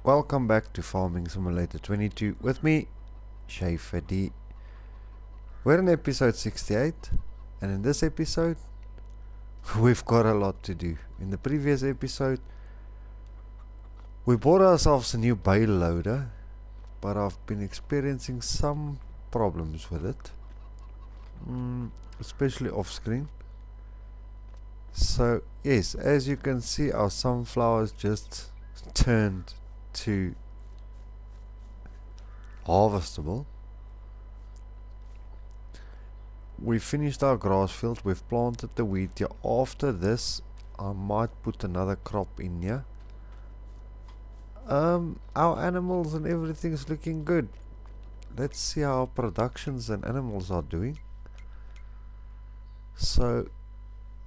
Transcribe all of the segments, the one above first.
Welcome back to Farming Simulator 22 with me, Schaefer D. We're in episode 68, and in this episode, we've got a lot to do. In the previous episode, we bought ourselves a new bale loader, but I've been experiencing some problems with it, especially off screen. So yes, as you can see, our sunflowers just turned to harvestable. We finished our grass field, we've planted the wheat here. After this, I might put another crop in here. Our animals and everything's looking good. Let's see how our productions and animals are doing. So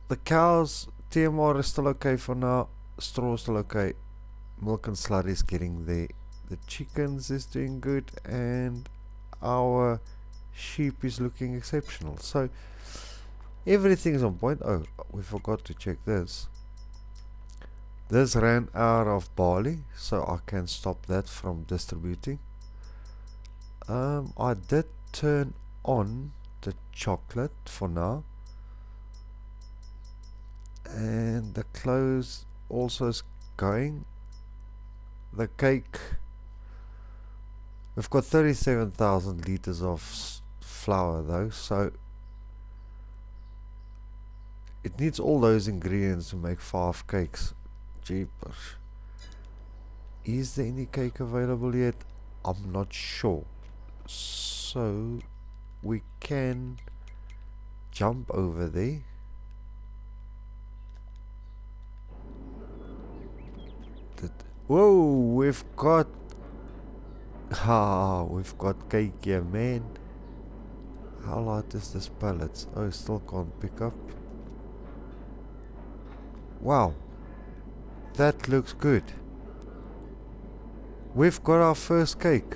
the cows, TMR is still okay for now, straw is still okay, milk and slurry is getting there, the chickens is doing good, and our sheep is looking exceptional. So everything's on point. Oh, we forgot to check this. This ran out of barley, so I can stop that from distributing. I did turn on the chocolate for now, and the clothes also is going. The cake, we've got 37,000 liters of flour though, so it needs all those ingredients to make 5 cakes. Jeepers. Is there any cake available yet? I'm not sure. So we can jump over there. Whoa, we've got cake here, man. How light is this pellets? Oh, still can't pick up. Wow, that looks good. We've got our first cake.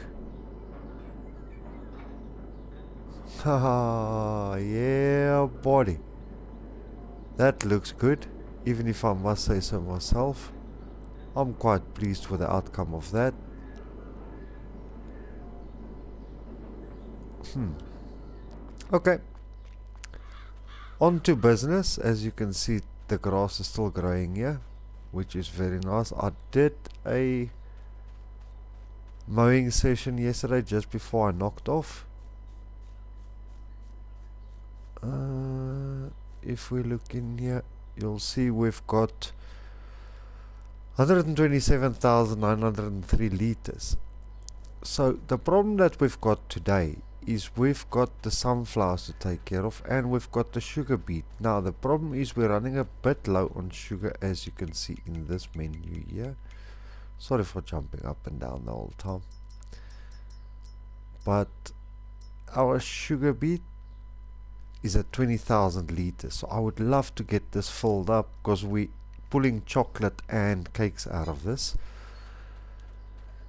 Haha, yeah, buddy. That looks good, even if I must say so myself. I'm quite pleased with the outcome of that. Okay. On to business. As you can see, the grass is still growing here, which is very nice. I did a mowing session yesterday just before I knocked off. If we look in here, you'll see we've got 127,903 liters. So the problem that we've got today is we've got the sunflowers to take care of, and we've got the sugar beet. Now the problem is we're running a bit low on sugar, as you can see in this menu here. Sorry for jumping up and down the whole time, but our sugar beet is at 20,000 liters, so I would love to get this filled up because we're pulling chocolate and cakes out of this.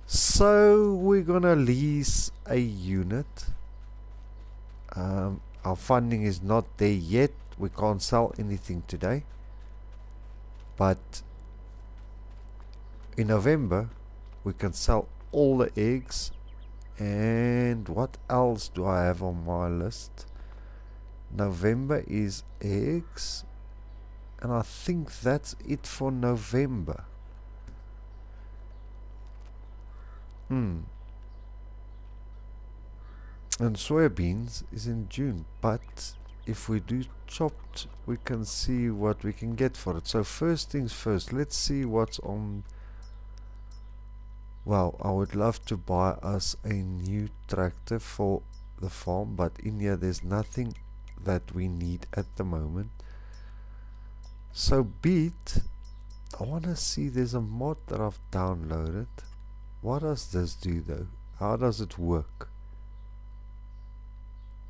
So we're gonna lease a unit. Our funding is not there yet, we can't sell anything today, but in November we can sell all the eggs. And what else do I have on my list? November is eggs, and I think that's it for November. And soybeans is in June, but if we do chopped, we can see what we can get for it. So first things first, let's see what's on. Well, I would love to buy us a new tractor for the farm, but in here there's nothing that we need at the moment. So beet, I want to see, there's a mod that I've downloaded. What does this do though? How does it work?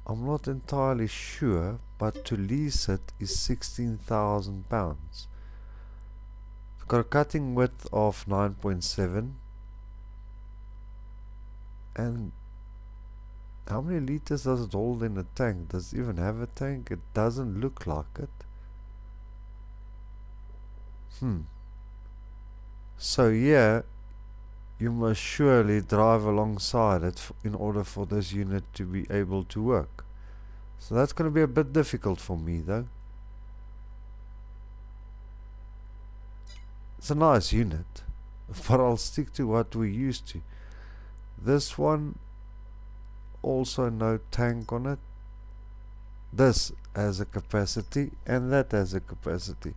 I'm not entirely sure, but to lease it is 16,000 pounds. It's got a cutting width of 9.7, and how many liters does it hold in a tank? Does it even have a tank? It doesn't look like it. So yeah, you must surely drive alongside it in order for this unit to be able to work. So that's going to be a bit difficult for me though. It's a nice unit, but I'll stick to what we used to. This one also no tank on it. This has a capacity and that has a capacity.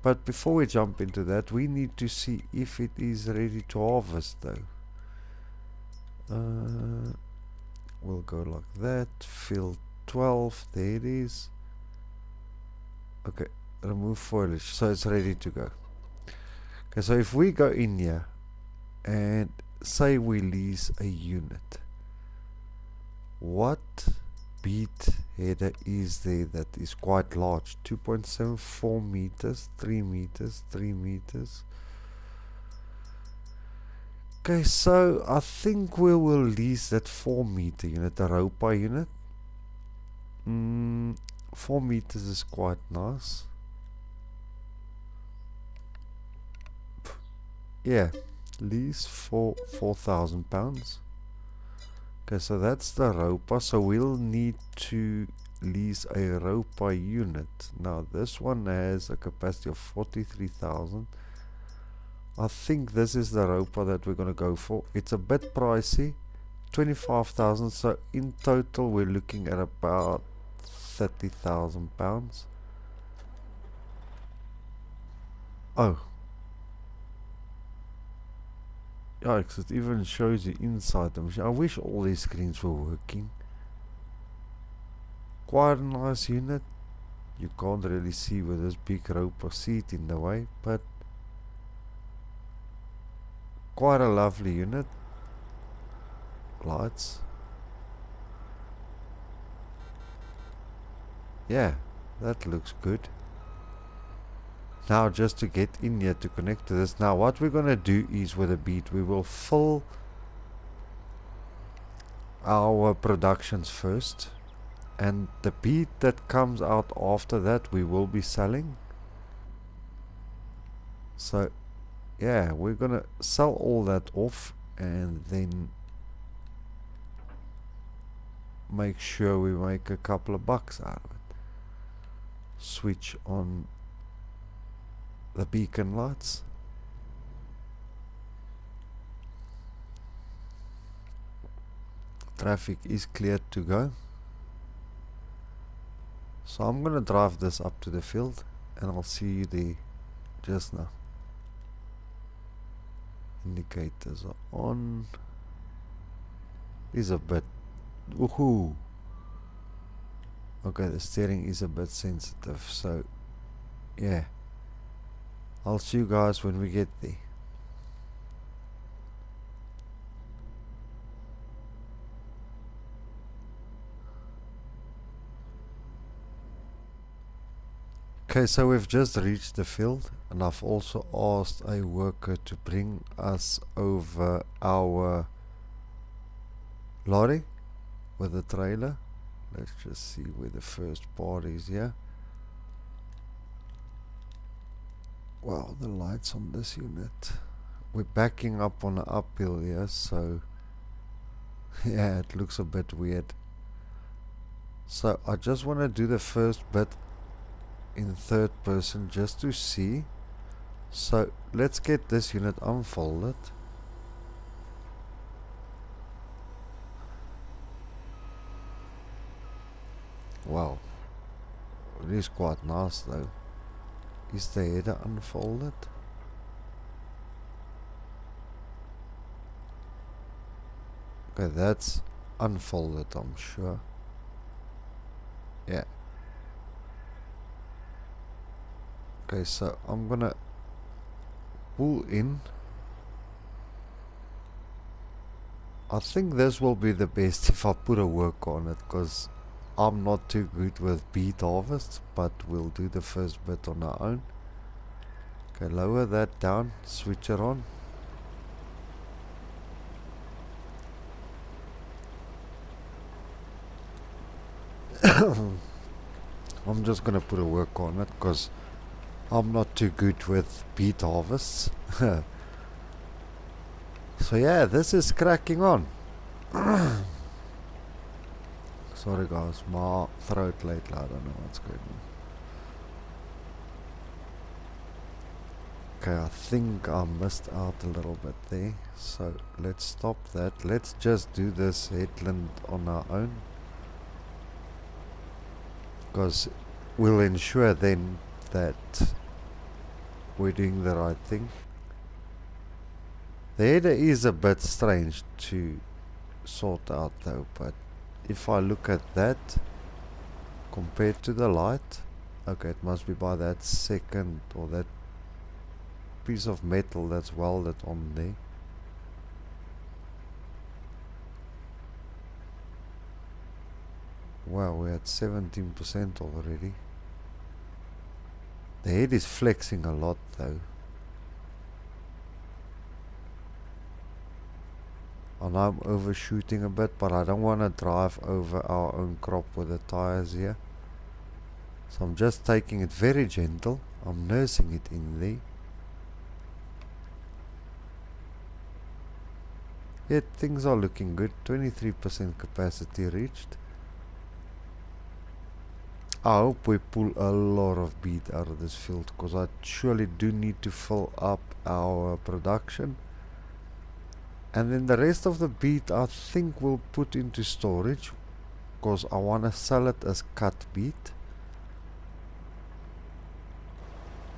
But before we jump into that, we need to see if it is ready to harvest though. We'll go like that. Field 12, there it is. Okay, remove foliage, so it's ready to go. Okay, so if we go in here and say we lease a unit, what beat header is there that is quite large? 2.74 meters, 3 meters, 3 meters. Okay, so I think we will lease that 4 meter unit, the Ropa unit. 4 meters is quite nice. Yeah, lease for £4,000. Okay, so that's the Ropa, so we'll need to lease a Ropa unit. Now this one has a capacity of 43,000. I think this is the Ropa that we're going to go for. It's a bit pricey, 25,000, so in total we're looking at about £30,000. Oh, yikes, it even shows you inside the machine. I wish all these screens were working. Quite a nice unit. You can't really see with this big Ropa seat in the way, but quite a lovely unit. Lights. Yeah, that looks good. Now just to get in here to connect to this. Now what we're gonna do is with a beat, we will fill our productions first, and the beat that comes out after that we will be selling. So yeah, we're gonna sell all that off and then make sure we make a couple of bucks out of it. Switch on the beacon lights. Traffic is cleared to go. So I'm gonna drive this up to the field and I'll see you there just now. Indicators are on. Is a bit woohoo. Okay, the steering is a bit sensitive, so yeah, I'll see you guys when we get there. Okay, so we've just reached the field and I've also asked a worker to bring us over our lorry with the trailer. Let's just see where the first part is here. Wow, the lights on this unit. We're backing up on an uphill here, so yeah, it looks a bit weird. So I just want to do the first bit in third person just to see. So let's get this unit unfolded. Wow, it is quite nice though. Is the header unfolded? Okay, that's unfolded, I'm sure. Yeah. Okay, so I'm gonna pull in. I think this will be the best if I put a work on it, because I'm not too good with beet harvest, but we'll do the first bit on our own. Okay, lower that down, switch it on. I'm just gonna put a work on it because I'm not too good with beet harvests. So yeah, this is cracking on. Sorry guys, my throat lately, I don't know what's going on. Okay, I think I missed out a little bit there, so let's stop that. Let's just do this headland on our own, because we'll ensure then that we're doing the right thing. The header is a bit strange to sort out though, but if I look at that compared to the light, okay, it must be by that second or that piece of metal that's welded on there. Wow, we're at 17% already. The head is flexing a lot though. I know I'm overshooting a bit, but I don't want to drive over our own crop with the tires here. So I'm just taking it very gentle. I'm nursing it in there. Yet things are looking good. 23% capacity reached. I hope we pull a lot of beet out of this field, because I surely do need to fill up our production. And then the rest of the beet I think we'll put into storage, because I want to sell it as cut beet.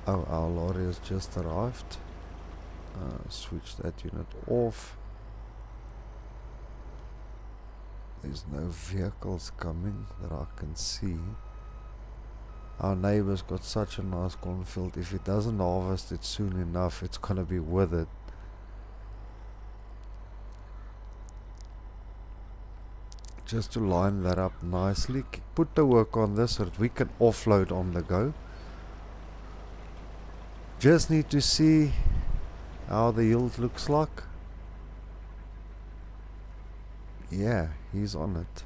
Oh, our lorry has just arrived. Switch that unit off. There's no vehicles coming that I can see. Our neighbor's got such a nice cornfield. If it doesn't harvest it soon enough, it's gonna be withered. Just to line that up nicely, put the work on this so that we can offload on the go. Just need to see how the yield looks like. Yeah, he's on it.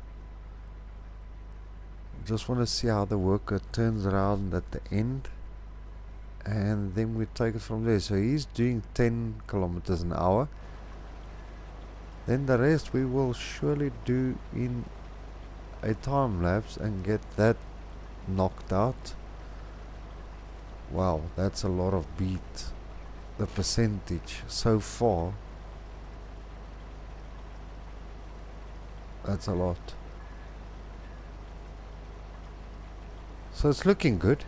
Just want to see how the worker turns around at the end, and then we take it from there. So he's doing 10 kilometers an hour. Then the rest we will surely do in a time lapse and get that knocked out. Wow, that's a lot of beat. The percentage so far, that's a lot. So it's looking good.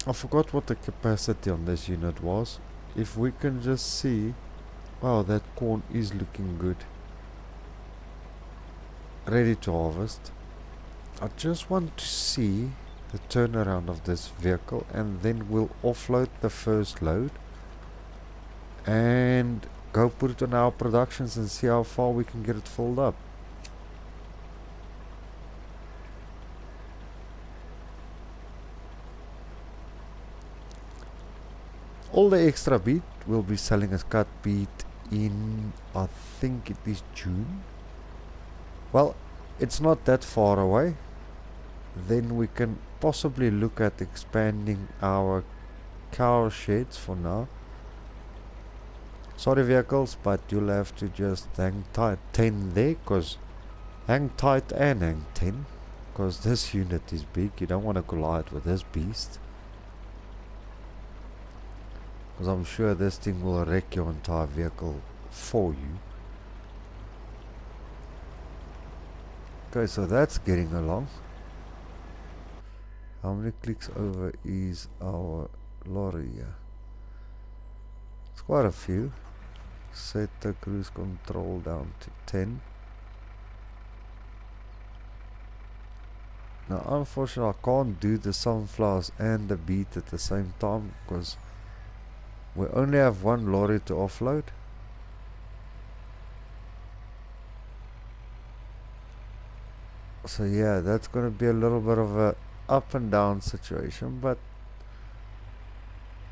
I forgot what the capacity on this unit was. If we can just see, wow, that corn is looking good, ready to harvest. I just want to see the turnaround of this vehicle, and then we'll offload the first load and go put it on our productions and see how far we can get it filled up. All the extra beet we'll be selling as cut beet in, I think it is June. Well, it's not that far away. Then we can possibly look at expanding our cow sheds for now. Sorry vehicles, but you'll have to just hang tight 10 there, cause hang tight and hang 10, because this unit is big. You don't want to collide with this beast, because I'm sure this thing will wreck your entire vehicle for you. Okay, so that's getting along. How many clicks over is our lorry here? It's quite a few. Set the cruise control down to 10. Now unfortunately I can't do the sunflowers and the beet at the same time, because we only have one lorry to offload. So yeah, that's gonna be a little bit of a up and down situation, but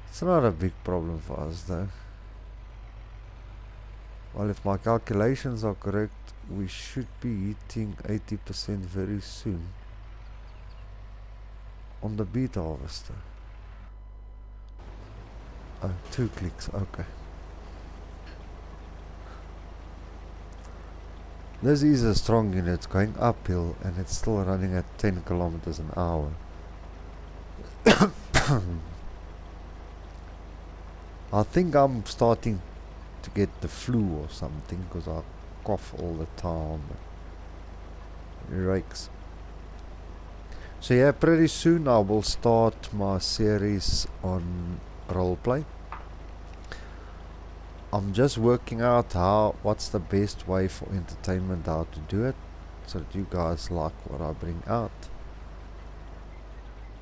it's not a big problem for us though. Well, if my calculations are correct, we should be hitting 80% very soon on the beet harvester. Oh, 2 clicks, okay. This is a strong unit, it's going uphill and it's still running at 10 kilometers an hour. I think I'm starting to get the flu or something because I cough all the time. Yikes. So yeah, pretty soon I will start my series on roleplay. I'm just working out what's the best way for entertainment, how to do it, so that you guys like what I bring out.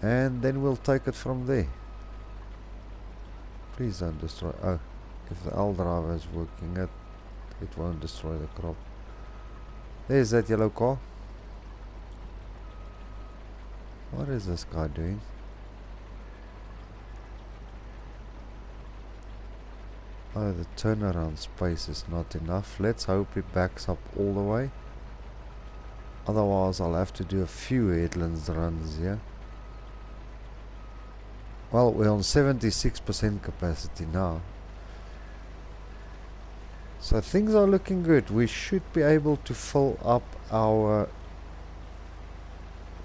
And then we'll take it from there. Please don't destroy. Oh, if the L driver is working, it won't destroy the crop. There's that yellow car. What is this guy doing? Oh, the turnaround space is not enough. Let's hope it backs up all the way. Otherwise I'll have to do a few headlands runs here. Well, we're on 76% capacity now. So things are looking good. We should be able to fill up our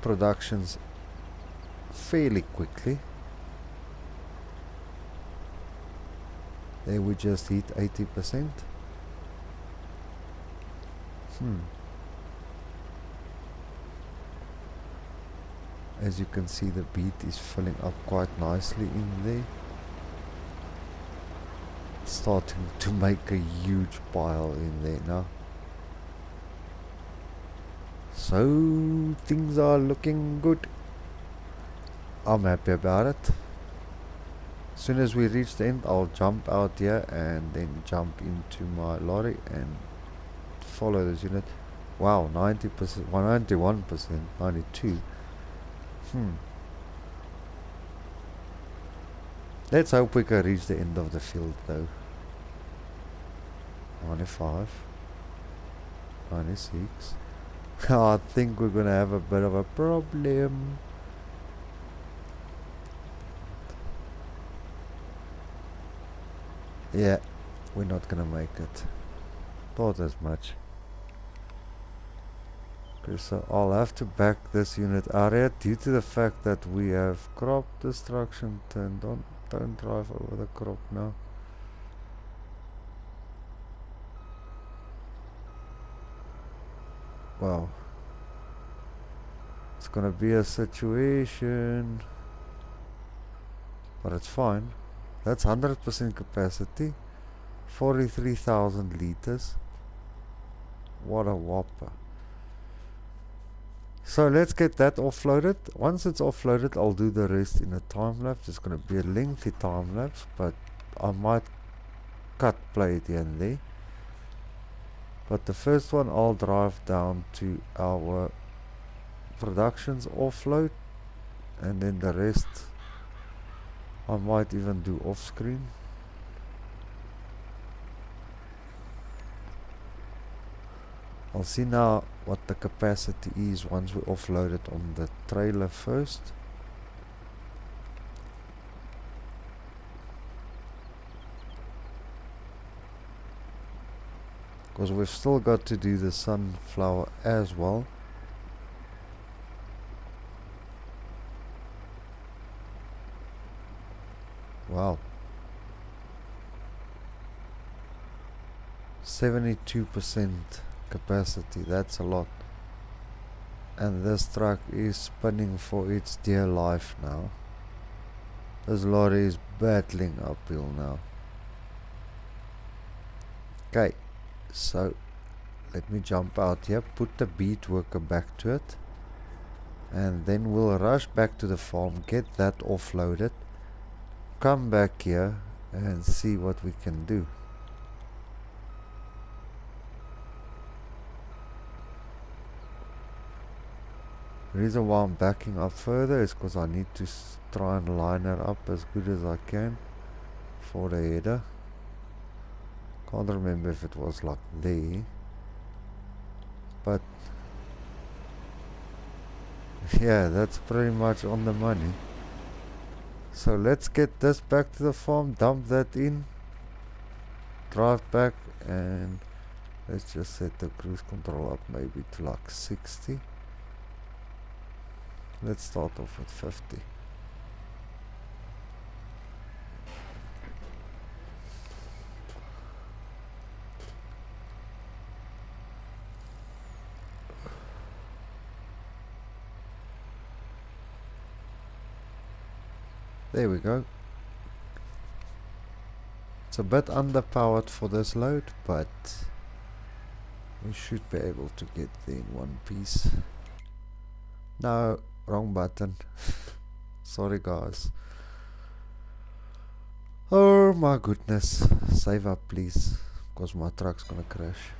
productions fairly quickly. There we just hit 80%. As you can see, the beet is filling up quite nicely in there. It's starting to make a huge pile in there now. So things are looking good. I'm happy about it. As soon as we reach the end, I'll jump out here and then jump into my lorry and follow this unit. Wow, 90%, 91%, 92%. Let's hope we can reach the end of the field though. 95, 96. I think we're gonna have a bit of a problem. Yeah, we're not gonna make it. Thought as much. Okay, so I'll have to back this unit area due to the fact that we have crop destruction turned on. Don't drive over the crop now. Wow. It's gonna be a situation, but it's fine. That's 100% capacity, 43,000 liters. What a whopper. So let's get that offloaded. Once it's offloaded, I'll do the rest in a time lapse. It's going to be a lengthy time lapse, but I might play it here and there. But the first one, I'll drive down to our productions offload, and then the rest I might even do off screen. I'll see now what the capacity is once we offload it on the trailer first. Because we've still got to do the sunflower as well. Wow. 72% capacity, that's a lot. And this truck is spinning for its dear life now. This lorry is battling uphill now. Okay, so let me jump out here, put the beet worker back to it, and then we'll rush back to the farm, get that offloaded, come back here and see what we can do. The reason why I'm backing up further is because I need to try and line her up as good as I can for the header. Can't remember if it was like there, but yeah, that's pretty much on the money. So let's get this back to the farm, dump that in, drive back, and let's just set the cruise control up maybe to like 60. Let's start off with 50. There we go. It's a bit underpowered for this load, but we should be able to get there in one piece. No, wrong button. Sorry guys. Oh my goodness. Save up please, because my truck's gonna crash.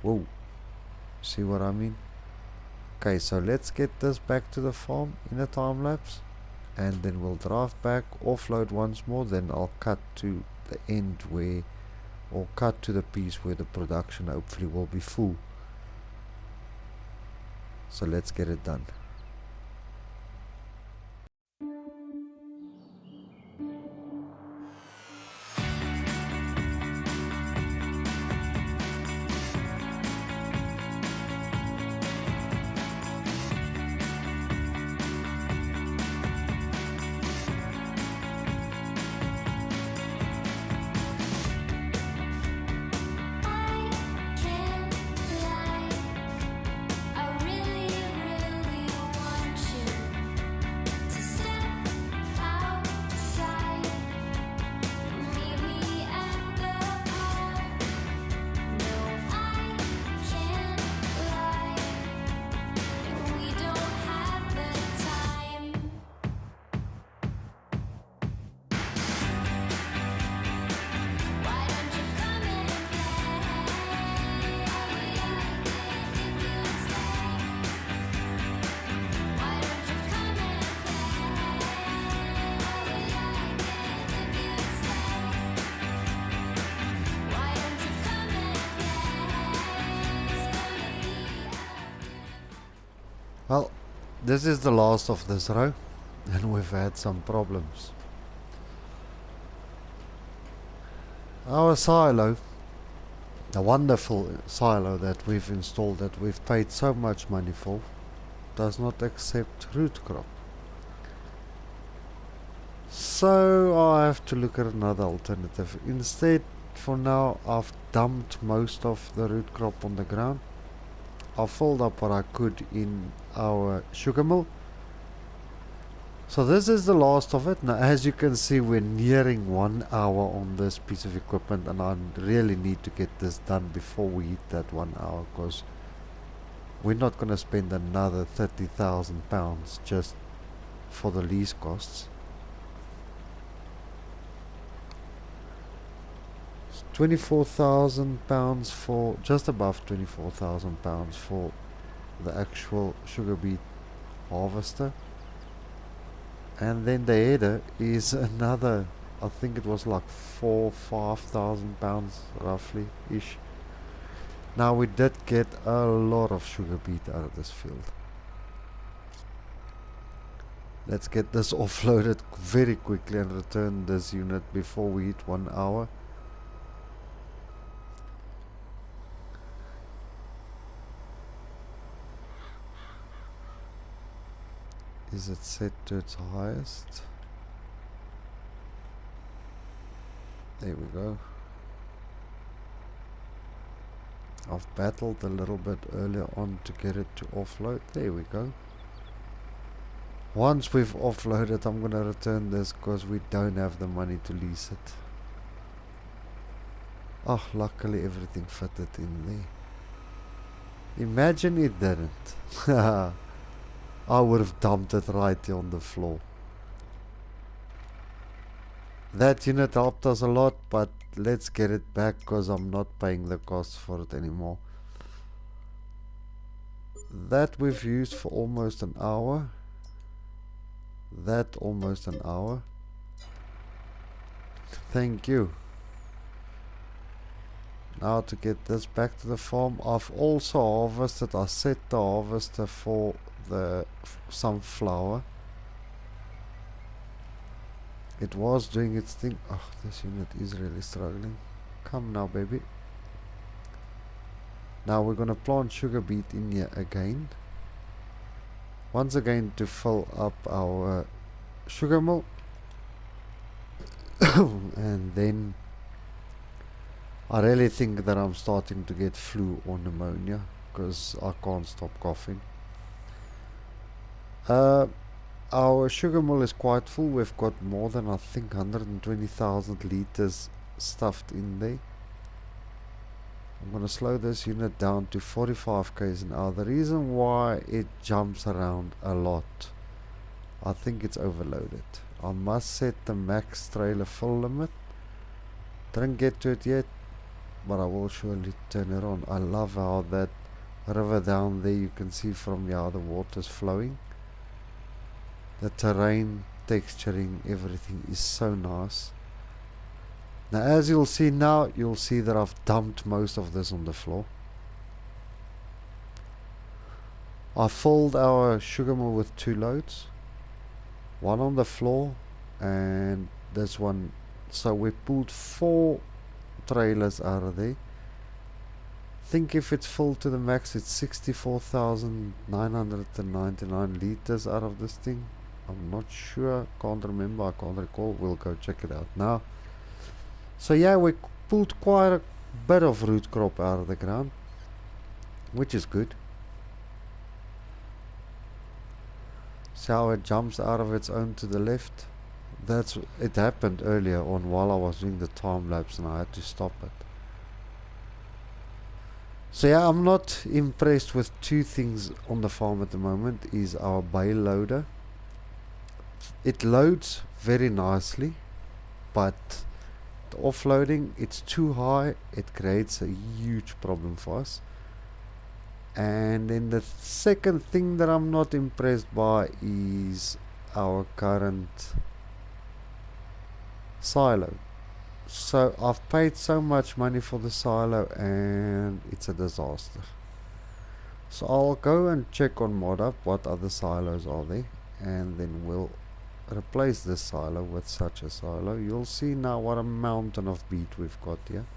Whoa. See what I mean? Okay, so let's get this back to the farm in a time lapse, and then we'll drive back, offload once more, then I'll cut to the end where, or cut to the piece where the production hopefully will be full. So let's get it done. Well, this is the last of this row, and we've had some problems. Our silo, the wonderful silo that we've installed, that we've paid so much money for, does not accept root crop. So I have to look at another alternative. Instead, for now, I've dumped most of the root crop on the ground. I filled up what I could in our sugar mill. So this is the last of it. Now as you can see, we're nearing 1 hour on this piece of equipment, and I really need to get this done before we hit that 1 hour, because we're not going to spend another £30,000 just for the lease costs. £24,000 for, just above £24,000 for the actual sugar beet harvester, and then the header is another, I think it was like £5,000 roughly ish. Now we did get a lot of sugar beet out of this field. Let's get this offloaded very quickly and return this unit before we hit 1 hour. Is it set to its highest? There we go. I've battled a little bit earlier on to get it to offload. There we go. Once we've offloaded, I'm going to return this because we don't have the money to lease it. Oh, luckily everything fitted in there. Imagine it didn't. I would have dumped it right here on the floor. That unit helped us a lot, but let's get it back because I'm not paying the cost for it anymore. That we've used for almost an hour. That almost an hour. Thank you. Now to get this back to the farm, I've also harvested, I set the harvester for the sunflower. It was doing its thing. Oh, this unit is really struggling. Come now, baby. Now we're gonna plant sugar beet in here again. Once again to fill up our sugar mill. And then I really think that I'm starting to get flu or pneumonia because I can't stop coughing. Our sugar mill is quite full. We've got more than I think 120,000 liters stuffed in there. I'm going to slow this unit down to 45 k's an hour. The reason why it jumps around a lot, I think it's overloaded. I must set the max trailer full limit. Didn't get to it yet, but I will surely turn it on. I love how that river down there, you can see from here how the water's flowing. The terrain, texturing, everything is so nice. Now as you'll see now, you'll see that I've dumped most of this on the floor. I filled our sugar mill with 2 loads. One on the floor and this one. So we pulled 4 trailers out of there. Think if it's full to the max, it's 64,999 liters out of this thing. I'm not sure, can't remember, I can't recall. We'll go check it out now. So yeah, we pulled quite a bit of root crop out of the ground, which is good. See how it jumps out of its own to the left? It happened earlier on while I was doing the time lapse and I had to stop it. So yeah, I'm not impressed with 2 things on the farm at the moment. Is our bale loader. It loads very nicely, but the offloading, it's too high. It creates a huge problem for us. And then the second thing that I'm not impressed by is our current silo. So I've paid so much money for the silo and it's a disaster. So I'll go and check on ModUp what other silos are there, and then we'll replace this silo with such a silo. You'll see now what a mountain of beet we've got here.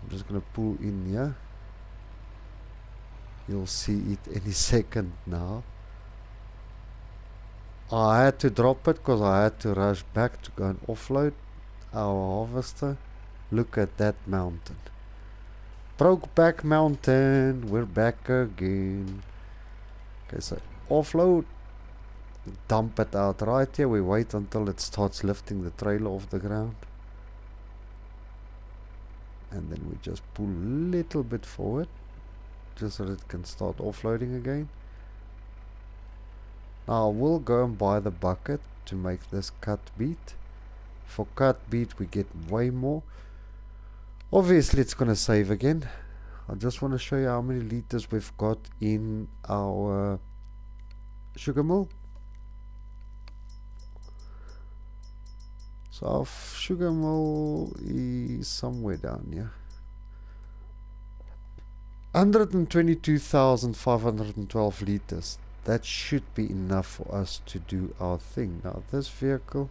I'm just gonna pull in here. You'll see it any second now. I had to drop it because I had to rush back to go and offload our harvester. Look at that mountain. Brokeback Mountain, we're back again. Okay, so offload, dump it out right here. We wait until it starts lifting the trailer off the ground, and then we just pull a little bit forward just so that it can start offloading again. Now we'll go and buy the bucket to make this cut beet. For cut beet we get way more. Obviously it's gonna save again. I just want to show you how many liters we've got in our sugar mill. So our sugar mill is somewhere down here. 122,512 liters. That should be enough for us to do our thing. Now this vehicle,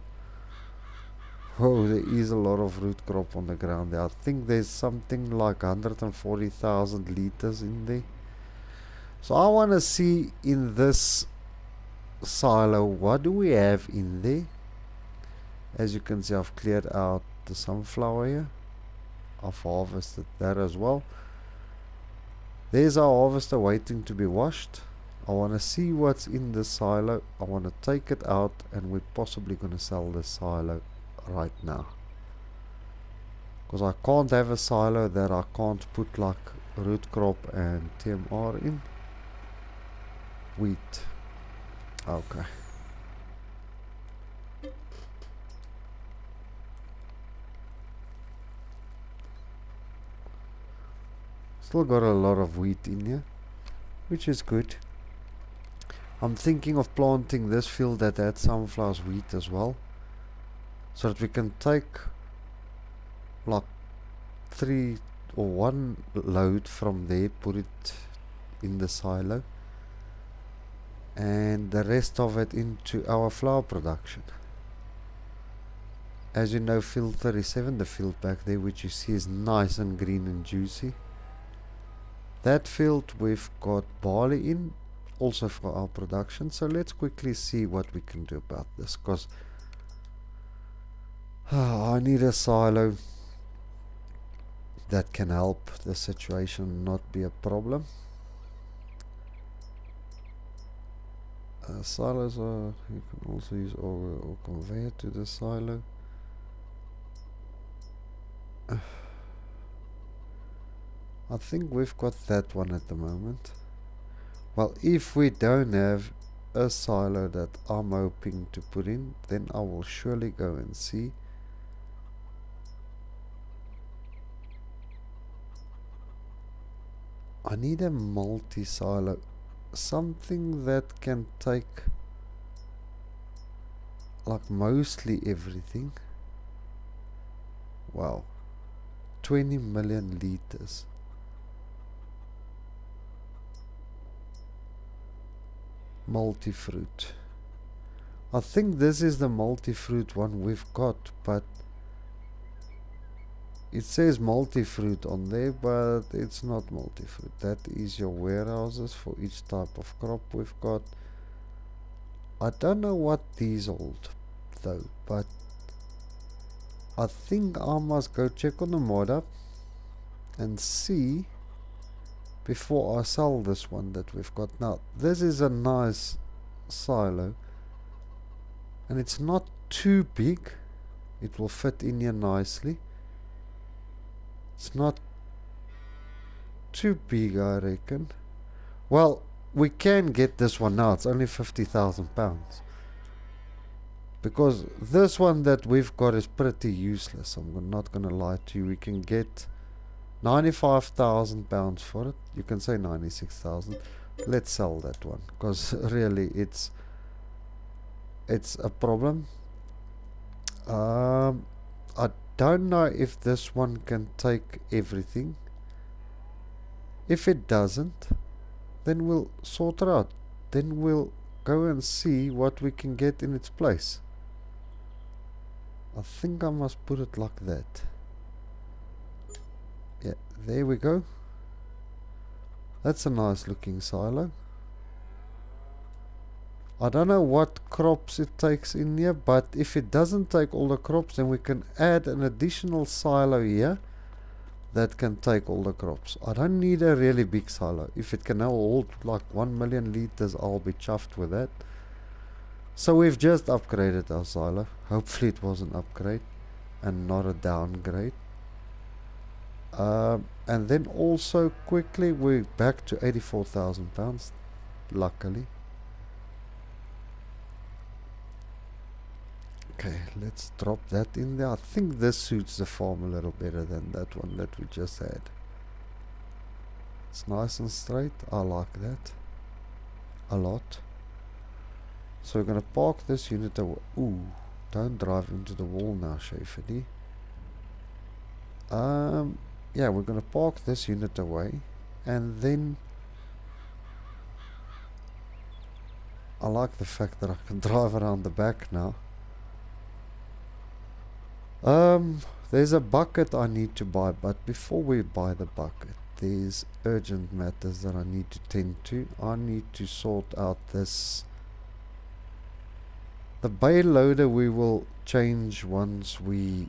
oh, there is a lot of root crop on the ground there. I think there's something like 140,000 liters in there. So I want to see in this silo, what do we have in there? As you can see, I've cleared out the sunflower here. I've harvested that as well. There's our harvester waiting to be washed. I want to see what's in the silo. I want to take it out, and we're possibly going to sell this silo right now, because I can't have a silo that I can't put like root crop and TMR in. Wheat. Okay. Still got a lot of wheat in here, which is good. I'm thinking of planting this field that had sunflowers wheat as well, so that we can take like 3 or 1 load from there, put it in the silo, and the rest of it into our flour production. As you know, field 37, the field back there, which you see is nice and green and juicy. That field we've got barley in, also for our production. So let's quickly see what we can do about this, because I need a silo that can help the situation not be a problem. Silos are, you can also use or conveyor to the silo. I think we've got that one at the moment. Well, if we don't have a silo that I'm hoping to put in, then I will surely go and see. I need a multi-silo, something that can take like mostly everything. Wow, 20 million liters. Multi-fruit. I think this is the multi-fruit one we've got, but it says multi-fruit on there, but it's not multi-fruit. That is your warehouses for each type of crop we've got. I don't know what these hold though, but I think I must go check on the mod up and see before I sell this one that we've got now. This is a nice silo and it's not too big. It will fit in here nicely. It's not too big, I reckon. Well, we can get this one now. It's only £50,000. Because this one that we've got is pretty useless. I'm not going to lie to you. We can get £95,000 for it. You can say 96,000. Let's sell that one, because really it's a problem. I don't know if this one can take everything. If it doesn't, then we'll sort it out. Then we'll go and see what we can get in its place. I think I must put it like that. Yeah, there we go. That's a nice looking silo. I don't know what crops it takes in here, but if it doesn't take all the crops, then we can add an additional silo here that can take all the crops. I don't need a really big silo. If it can now hold like 1 million liters, I'll be chuffed with that. So we've just upgraded our silo. Hopefully it was an upgrade and not a downgrade. And then also quickly we're back to £84,000, luckily. Okay, let's drop that in there. I think this suits the farm a little better than that one that we just had. It's nice and straight. I like that a lot. So we're going to park this unit away. Ooh, don't drive into the wall now, Shafady. Yeah, we're going to park this unit away. And then I like the fact that I can drive around the back now. There's a bucket I need to buy, but before we buy the bucket, there's urgent matters that I need to tend to. I need to sort out this. The bay loader we will change once we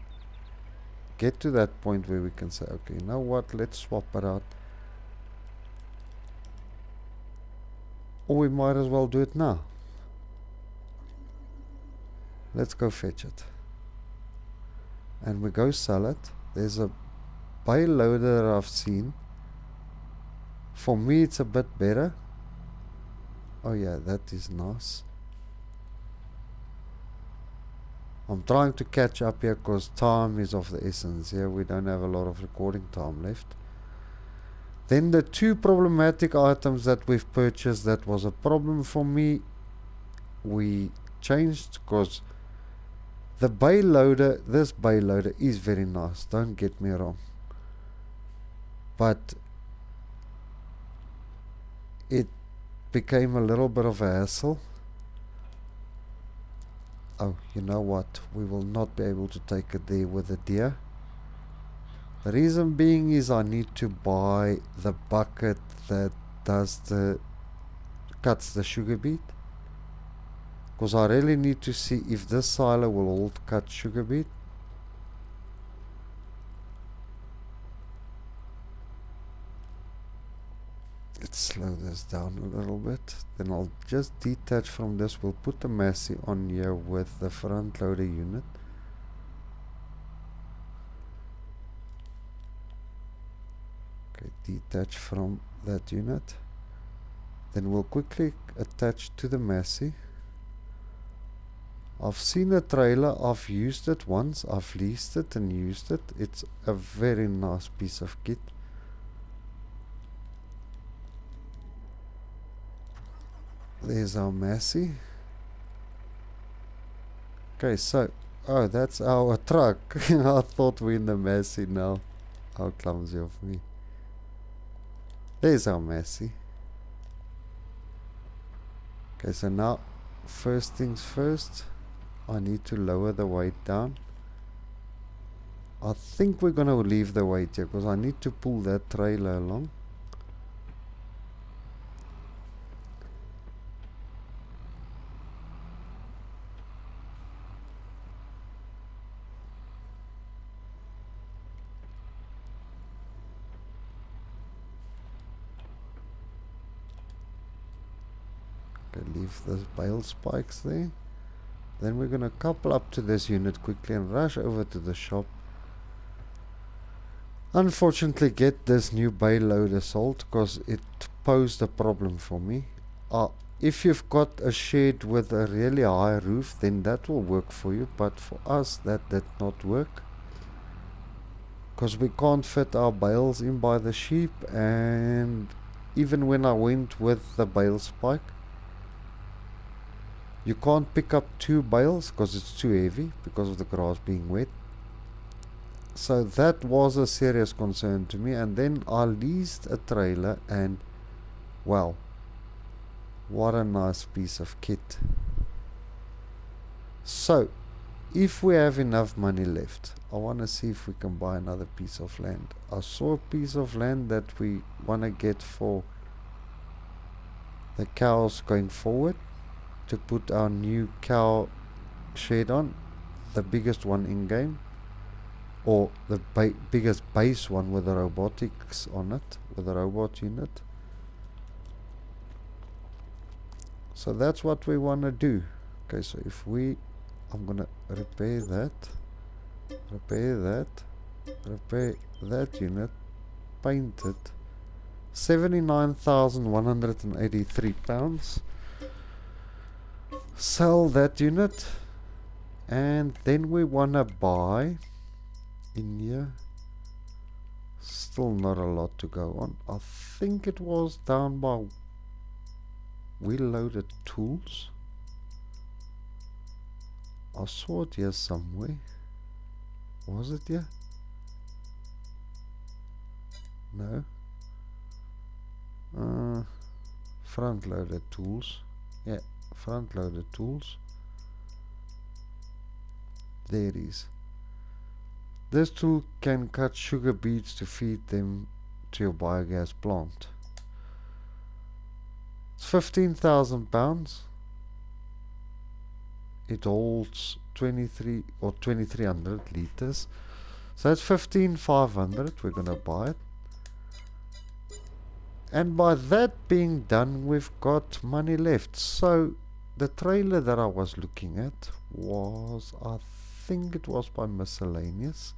get to that point where we can say, okay, you know what, let's swap it out. Or we might as well do it now. Let's go fetch it. And we go sell it. There's a bay loader that I've seen. For me it's a bit better. Oh yeah, that is nice. I'm trying to catch up here because time is of the essence here. We don't have a lot of recording time left. Then the two problematic items that we've purchased that was a problem for me, we changed, because the bay loader, this bay loader is very nice, don't get me wrong, but it became a little bit of a hassle. Oh, you know what? We will not be able to take it there with the deer. The reason being is I need to buy the bucket that does the cuts the sugar beet, because I really need to see if this silo will hold cut sugar beet. Let's slow this down a little bit. Then I'll just detach from this. We'll put the Massey on here with the front loader unit. Okay, detach from that unit. Then we'll quickly attach to the Massey. I've seen a trailer, I've used it once, I've leased it and used it. It's a very nice piece of kit. There's our Massey. Okay, so, oh, that's our truck. I thought we're in the Massey now. How clumsy of me. There's our Massey. Okay, so now, first things first, I need to lower the weight down. I think we're gonna leave the weight here because I need to pull that trailer along. Okay, leave those bale spikes there. Then we're gonna couple up to this unit quickly and rush over to the shop. Unfortunately, get this new bale loader sold because it posed a problem for me. If you've got a shed with a really high roof, then that will work for you, but for us that did not work because we can't fit our bales in by the sheep. And even when I went with the bale spike, you can't pick up 2 bales because it's too heavy because of the grass being wet. So that was a serious concern to me. And then I leased a trailer, and wow, what a nice piece of kit. So if we have enough money left, I want to see if we can buy another piece of land. I saw a piece of land that we want to get for the cows going forward, to put our new cow shed on, the biggest one in game, or the biggest base one with the robotics on it, with the robot unit. So that's what we want to do. Okay, so if I'm gonna repair that unit, paint it. 79,183 pounds. Sell that unit, and then we wanna buy in here. Still not a lot to go on. I think it was down by wheel loaded tools. I saw it here somewhere. Was it here? No. Front loaded tools. Yeah, front loaded tools. There it is. This tool can cut sugar beets to feed them to your biogas plant. It's 15,000 pounds. It holds 23 or 2300 liters. So it's 15,500. We're gonna buy it. And by that being done, we've got money left. So the trailer that I was looking at was, I think it was by miscellaneous.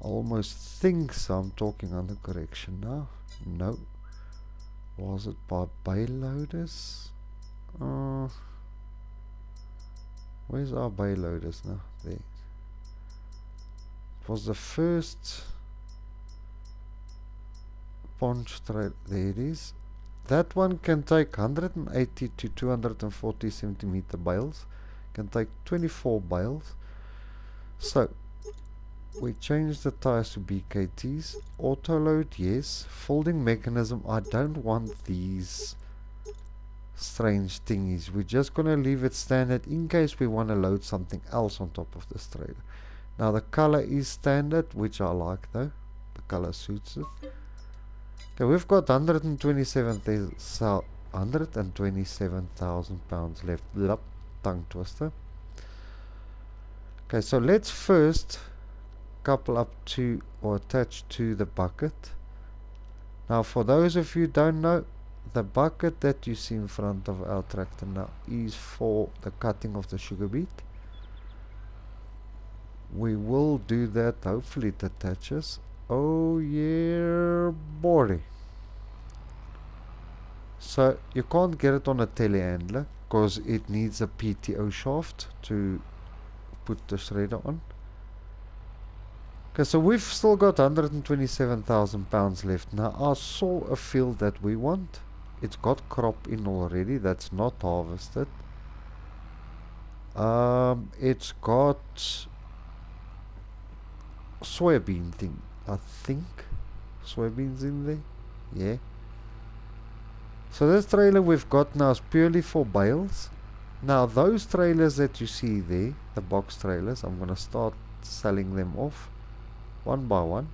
I almost think so. I'm talking under correction now. No. Was it by bale loaders? Where's our bale loaders now? There. It was the first punch trailer. There it is. That one can take 180 to 240 centimeter bales. Can take 24 bales. So we changed the tires to BKTs. Auto load, yes. Folding mechanism. I don't want these strange thingies. We're just gonna leave it standard in case we want to load something else on top of this trailer. Now the color is standard, which I like though. The color suits it. Okay, we've got 127,000 pounds left. Blup, tongue twister. Okay, so let's first couple up to or attach to the bucket. Now for those of you who don't know, the bucket that you see in front of our tractor now is for the cutting of the sugar beet. We will do that, hopefully it attaches. Oh yeah, boy. So you can't get it on a telehandler because it needs a PTO shaft to put the shredder on. Okay, so we've still got 127,000 pounds left. Now I saw a field that we want. It's got crop in already, that's not harvested. It's got soybean thing, I think. Soybeans in there, yeah. So this trailer we've got now is purely for bales. Now those trailers that you see there, the box trailers, I'm gonna start selling them off one by one,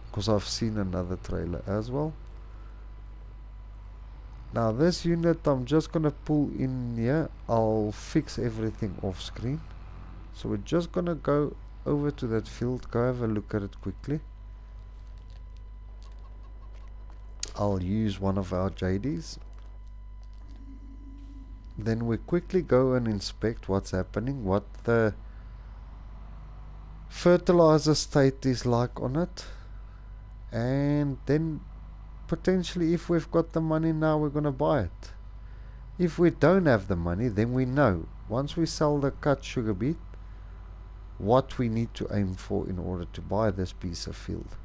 because I've seen another trailer as well. Now this unit I'm just gonna pull in here. I'll fix everything off screen. So we're just gonna go over to that field, go have a look at it quickly. I'll use one of our JDs. Then we quickly go and inspect what's happening, what the fertilizer state is like on it, and then potentially if we've got the money now we're gonna buy it. If we don't have the money, then we know once we sell the cut sugar beet what we need to aim for in order to buy this piece of field.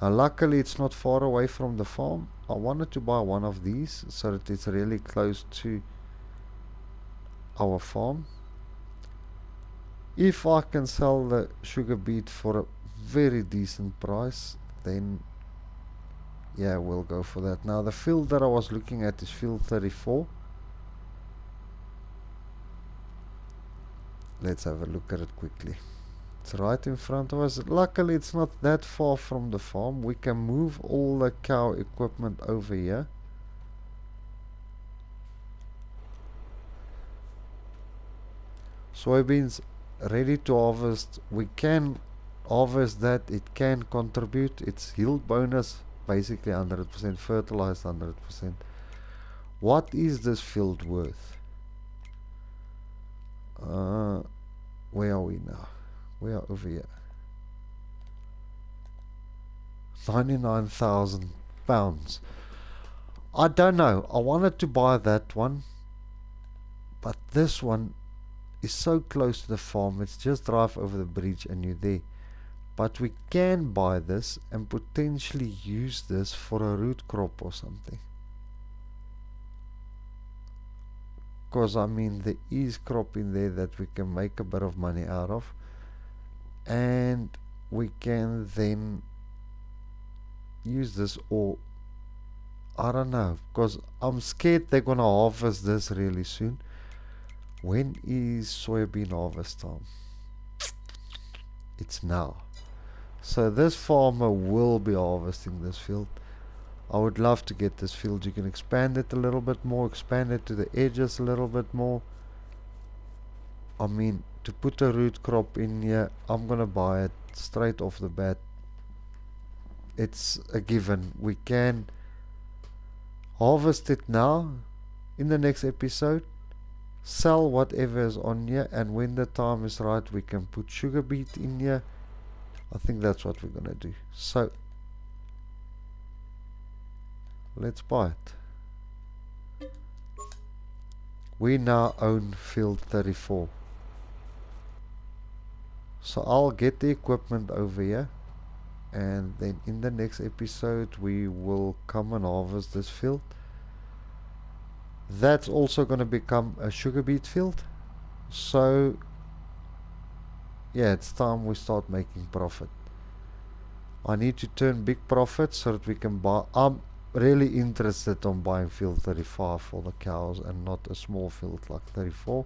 Now luckily it's not far away from the farm. I wanted to buy one of these so that it's really close to our farm. If I can sell the sugar beet for a very decent price, then yeah, we'll go for that. Now the field that I was looking at is field 34. Let's have a look at it quickly. It's right in front of us. Luckily it's not that far from the farm. We can move all the cow equipment over here. Soybeans ready to harvest. We can harvest that. It can contribute. It's yield bonus, basically 100% fertilized, 100%. What is this field worth? Where are we now? We are over here. 99,000 pounds. I don't know. I wanted to buy that one, but this one is so close to the farm. It's just drive over the bridge and you're there. But we can buy this and potentially use this for a root crop or something. Because I mean there is crop in there that we can make a bit of money out of, and we can then use this, or I don't know, because I'm scared they're gonna harvest this really soon. When is soybean harvest time? It's now. So this farmer will be harvesting this field. I would love to get this field. You can expand it a little bit more, expand it to the edges a little bit more. I mean, to put a root crop in here, I'm gonna buy it straight off the bat. It's a given. We can harvest it now in the next episode, sell whatever is on here, and when the time is right we can put sugar beet in here. I think that's what we're gonna do. So let's buy it. We now own field 34. So I'll get the equipment over here, and then in the next episode we will come and harvest this field. That's also going to become a sugar beet field. So yeah, it's time we start making profit. I need to turn big profits so that we can buy. really interested on buying field 35 for the cows and not a small field like 34,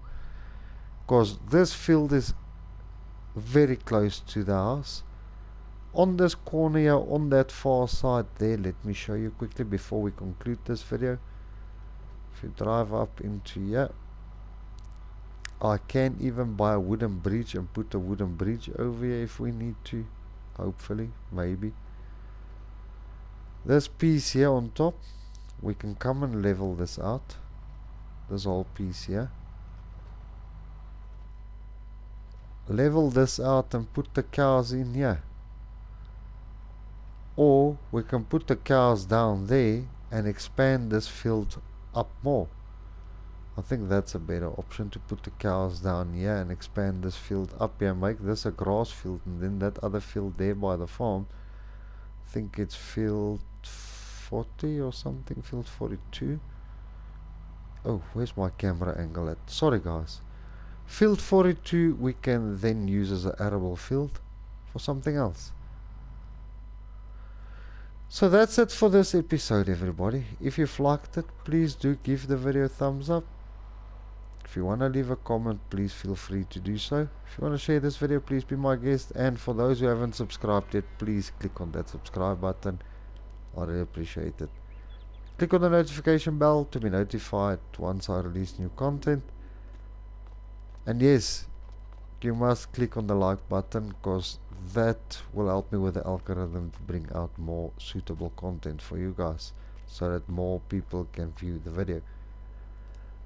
because this field is very close to the house. On this corner here, on that far side there, let me show you quickly before we conclude this video. If you drive up into here, I can even buy a wooden bridge and put a wooden bridge over here if we need to, hopefully, maybe. This piece here on top, we can come and level this out, this whole piece here. Level this out and put the cows in here. Or we can put the cows down there and expand this field up more. I think that's a better option, to put the cows down here and expand this field up here, make this a grass field, and then that other field there by the farm, I think it's field 40 or something, field 42. Oh, where's my camera angle at? Sorry guys. Field 42 we can then use as an arable field for something else. So that's it for this episode, everybody. If you've liked it, please do give the video a thumbs up. If you want to leave a comment, please feel free to do so. If you want to share this video, please be my guest. And for those who haven't subscribed yet, please click on that subscribe button. I really appreciate it. Click on the notification bell to be notified once I release new content. And yes, you must click on the like button, because that will help me with the algorithm to bring out more suitable content for you guys, so that more people can view the video.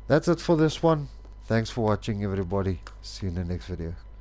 That's it for this one. Thanks for watching, everybody. See you in the next video.